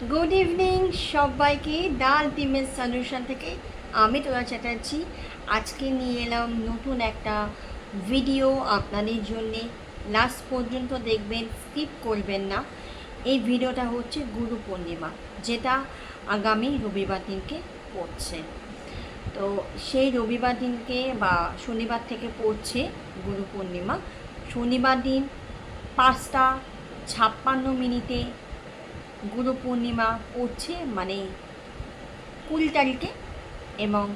Good evening সবাইকে। The ultimate solution থেকে আমি তোরা চ্যাটার্জি আজকে নিয়ে এলাম নতুন একটা ভিডিও আপনাদের জন্যে। লাস্ট পর্যন্ত দেখবেন, স্কিপ করবেন না। এই ভিডিওটা হচ্ছে গুরু পূর্ণিমা, যেটা আগামী রবিবার দিনকে পড়ছে। তো সেই রবিবার দিনকে বা শনিবার থেকে পড়ছে গুরু পূর্ণিমা। শনিবার দিন 5:56 গুরু পূর্ণিমা পড়ছে, মানে 20 তারিখে, এবং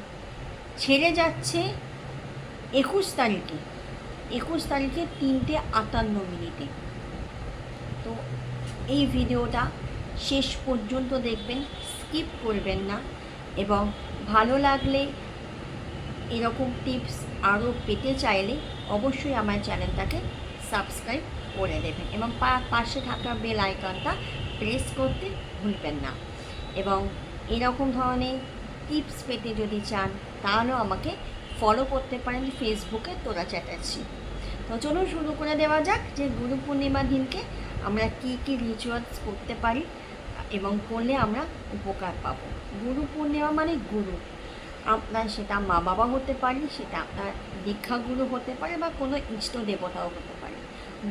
ছেড়ে যাচ্ছে 21 তারিখে। 21 তারিখে 3:58। তো এই ভিডিওটা শেষ পর্যন্ত দেখবেন, স্কিপ করবেন না। এবং ভালো লাগলে, এরকম টিপস আরও পেতে চাইলে অবশ্যই আমার চ্যানেলটাকে সাবস্ক্রাইব করে দেবেন এবং পাশে থাকা বেল আইকনটা প্রেস করতে ভুলবেন না। এবং এরকম ধরনের টিপস পেতে যদি চান তাহলেও আমাকে ফলো করতে পারেন ফেসবুকে তোরা চ্যাটার্জি। তো চলুন শুরু করে দেওয়া যাক যে গুরু পূর্ণিমার দিনকে আমরা কী কী রিচুয়ালস করতে পারি এবং করলে আমরা উপকার পাবো। গুরু পূর্ণিমা মানে গুরু, আপনার সেটা মা বাবা হতে পারে, সেটা আপনার দীক্ষাগুরু হতে পারে, বা কোনো ইষ্ট দেবতাও হতে পারে।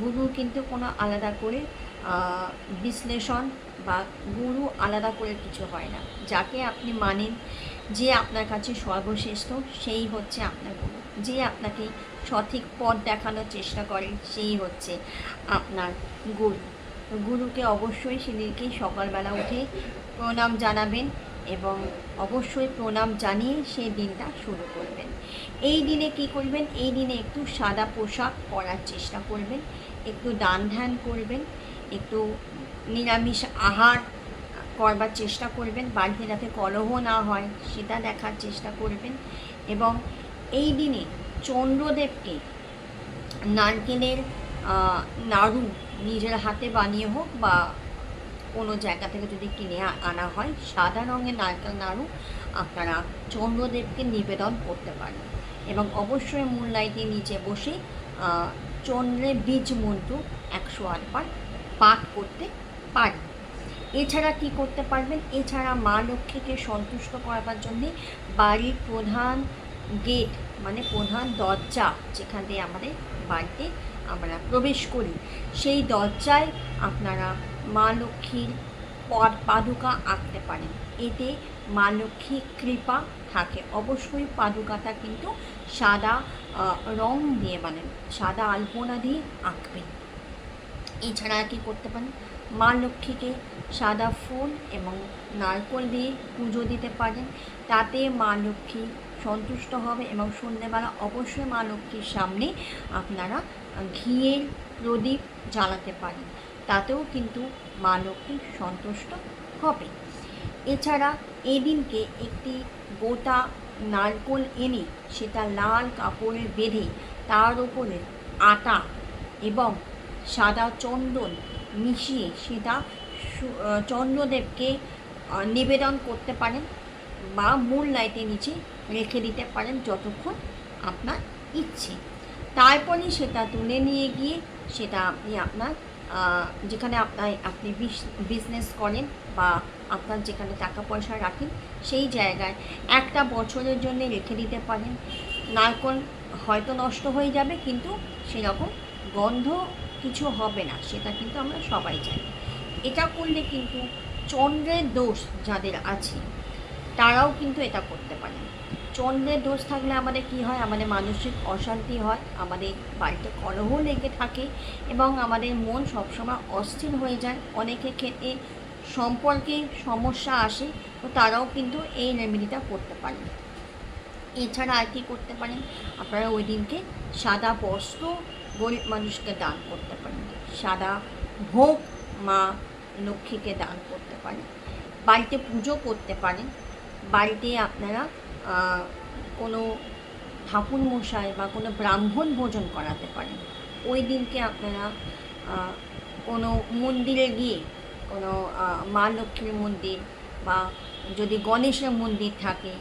গুরু কিন্তু কোনো আলাদা করে বিশ্লেষণ বা গুরু আলাদা করে কিছু হয় না। যাকে আপনি মানেন, যে আপনার কাছে সর্বশ্রেষ্ঠ, সেই হচ্ছে আপনার গুরু। যে আপনাকে সঠিক পথ দেখানোর চেষ্টা করে, সেই হচ্ছে আপনার গুরু। গুরুকে অবশ্যই সেদিনকেই সকালবেলা উঠে প্রণাম জানাবেন এবং অবশ্যই প্রণাম জানিয়ে সেই দিনটা শুরু করবেন। এই দিনে কি করবেন? এই দিনে একটু সাদা পোশাক পরার চেষ্টা করবেন, একটু দান ধ্যান করবেন, একটু নিরামিষ আহার করবার চেষ্টা করবেন, বাড়িতে যাতে কলহ না হয় সেটা দেখার চেষ্টা করবেন। এবং এই দিনে চন্দ্রদেবকে নারকেলের নাড়ু নিজের হাতে বানিয়ে হোক বা কোনো জায়গা থেকে যদি কিনে আনা হয়, সাদা রঙের নারকেল নাড়ু আপনারা চন্দ্রদেবকে নিবেদন করতে পারেন। এবং অবশ্যই মূল লাইটের নিচে বসে চন্দ্রের বীজ মন্ত্র 108 বার পাঠ করতে পারেন। এছাড়া কি করতে পারবেন? এছাড়া মা লক্ষ্মীকে সন্তুষ্ট করার জন্যে বাড়ির প্রধান গেট, মানে প্রধান দরজা, যেখান দিয়ে আমাদের বাড়িতে আমরা প্রবেশ করি, সেই দরজায় আপনারা মা লক্ষ্মীর পাদুকা আঁকতে পারেন। এতে মা লক্ষ্মীর কৃপা থাকে। অবশ্যই পাদুকাটা কিন্তু সাদা রং দিয়ে, মানে সাদা আলপনা দিয়ে আঁকবেন। এছাড়া কী করতে পারেন? মা লক্ষ্মীকে সাদা ফুল এবং নারকেল দিয়ে পুজো দিতে পারেন। তাতে মা লক্ষ্মী সন্তুষ্ট হবে। এবং সন্ধ্যেবেলা অবশ্যই মা লক্ষ্মীর সামনে আপনারা ঘিয়ের প্রদীপ জ্বালাতে পারেন, তাতেও কিন্তু মা লক্ষ্মী সন্তুষ্ট হবে। এছাড়া এদিনকে একটি গোটা নারকেল এনে সেটা লাল কাপড়ে বেঁধে তার উপরে আটা এবং সাদা চন্দন মিশিয়ে সেটা চন্দ্রদেবকে নিবেদন করতে পারেন, বা মূল লাইটের নিচে রেখে দিতে পারেন যতক্ষণ আপনার ইচ্ছে। তারপরে সেটা তুলে নিয়ে গিয়ে সেটা আপনি আপনার যেখানে আপনি বিজনেস করেন বা আপনার যেখানে টাকা পয়সা রাখেন সেই জায়গায় 1 বছরের জন্য রেখে দিতে পারেন। নারকেল হয়তো নষ্ট হয়ে যাবে, কিন্তু সেরকম গন্ধ কিছু হবে না, সেটা কিন্তু আমরা সবাই জানি। এটা করলে কিন্তু চন্দ্রের দোষ যাদের আছে তারাও কিন্তু এটা করতে পারেন। চন্দ্রের দোষ থাকলে আমাদের কি হয়? আমাদের মানসিক অশান্তি হয়, আমাদের বাড়িতে কলহ লেগে থাকে এবং আমাদের মন সবসময় অস্থির হয়ে যায়। অনেকের ক্ষেত্রে সম্পর্কে সমস্যা আসে, তো তারাও কিন্তু এই রেমেডিটা করতে পারেন। এছাড়া আর কি করতে পারেন? আপনারা ওই দিনকে সাদা বস্ত্র গরিব মানুষকে দান করতে পারেন, সাদা ভোগ মা লক্ষ্মীকে দান করতে পারেন, বাড়িতে পুজো করতে পারেন। বাড়িতে আপনারা কোনো ঠাকুর মশাই বা কোনো ব্রাহ্মণ ভোজন করাতে পারেন। ওই দিনকে আপনারা কোনো মন্দিরে গিয়ে, কোনো মা লক্ষ্মীর মন্দির, বা যদি গণেশের মন্দির থাকে,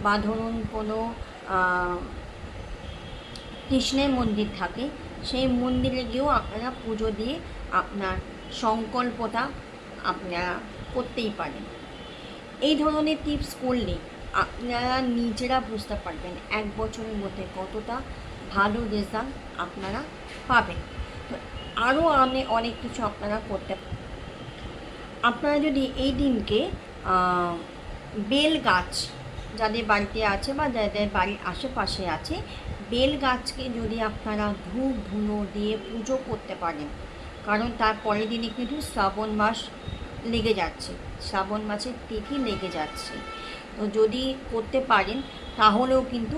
বা ধরুন কোনো কৃষ্ণের মন্দির থাকে, সেই মন্দিরে গিয়েও আপনারা পুজো দিয়ে আপনার সংকল্পটা আপনারা করতেই পারেন। এই ধরনের টিপস করলে আপনারা নিজেরা বুঝতে পারবেন 1 বছরের মধ্যে কতটা ভালো রেজাল্ট আপনারা পাবেন। তো আরও অনেক কিছু আপনারা করতে পারেন। আপনারা যদি এই দিনকে বেল গাছ যাদের বাড়িতে আছে বা যাদের বাড়ির আশেপাশে আছে, বেল গাছকে যদি আপনারা ধূপ ধুনো দিয়ে পুজো করতে পারেন, কারণ তার পরের দিনে কিন্তু শ্রাবণ মাস লেগে যাচ্ছে, শ্রাবণ মাসের তিথি লেগে যাচ্ছে। তো যদি করতে পারেন তাহলেও কিন্তু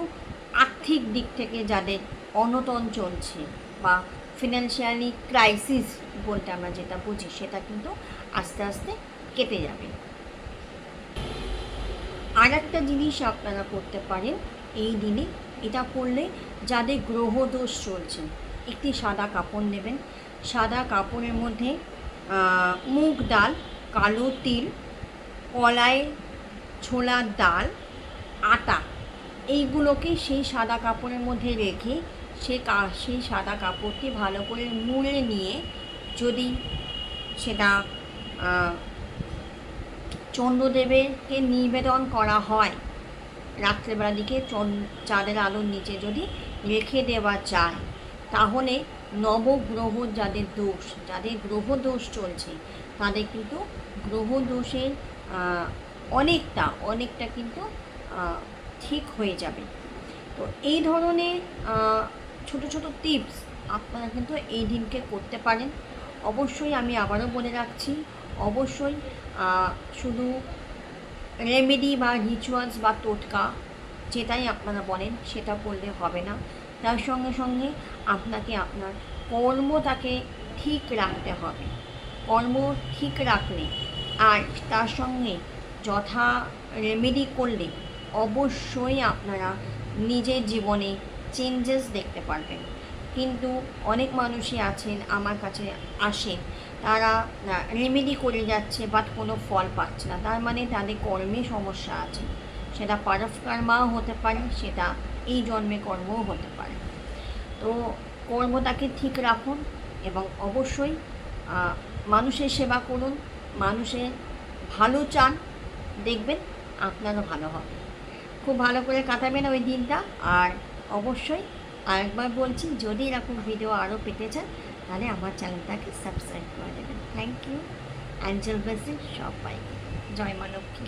আর্থিক দিক থেকে যাদের অনটন চলছে বা ফিনান্সিয়ালি ক্রাইসিস বলতে আমরা যেটা বুঝি, সেটা কিন্তু আস্তে আস্তে কেটে যাবে। আর একটা জিনিস আপনারা করতে পারেন এই দিনে, এটা করলে যাদের গ্রহ দোষ চলছে, একটি সাদা কাপড় নেবেন, সাদা কাপড়ের মধ্যে মুগ ডাল, কালো তিল, কলাই ছোলার ডাল, আটা, এইগুলোকে সেই সাদা কাপড়ের মধ্যে রেখে সেই সাদা কাপড়টি ভালো করে মুড়ে নিয়ে যদি সেটা চন্দ্রদেবকে নিবেদন করা হয়, রাত্রেবেলার দিকে চাঁদের আলোর নিচে যদি রেখে দেওয়া যায়, তাহলে নবগ্রহ যাদের গ্রহ দোষ চলছে, তাদের কিন্তু গ্রহ দোষের অনেকটা কিন্তু ঠিক হয়ে যাবে। তো এই ধরনের ছোট ছোট টিপস আপনারা কিন্তু এই দিনকে করতে পারেন। অবশ্যই আমি আবারও বলে রাখছি, অবশ্যই শুধু রেমেডি বা রিচুয়ালস বা টোটকা যেটাই আপনারা বলেন সেটা করলে হবে না, তার সঙ্গে সঙ্গে আপনাকে আপনার কর্মটাকে ঠিক রাখতে হবে। কর্ম ঠিক রাখলে আর তার সঙ্গে যথা রেমেডি করলে অবশ্যই আপনারা নিজের জীবনে চেঞ্জেস দেখতে পারবেন। কিন্তু অনেক মানুষই আছেন আমার কাছে আসেন, তারা রেমেডি করে যাচ্ছে বাট কোনো ফল পাচ্ছে না, তার মানে তাদের কর্মে সমস্যা আছে। সেটা পারফকর্মাও হতে পারে, সেটা এই জন্মে কর্মও হতে পারে। তো কর্মটাকে ঠিক রাখুন এবং অবশ্যই মানুষের সেবা করুন, মানুষের ভালো চান, দেখবেন আপনারও ভালো হবে। খুব ভালো করে কাটাবেন ওই দিনটা। আর অবশ্যই আরেকবার বলছি, যদি এরকম ভিডিও আরও পেতে চান তাহলে আমার চ্যানেলটাকে সাবস্ক্রাইব করে দেবেন। Thank you. অ্যাঞ্জেল ব্লেসিং সবাইকে। জয় মা লক্ষ্মী।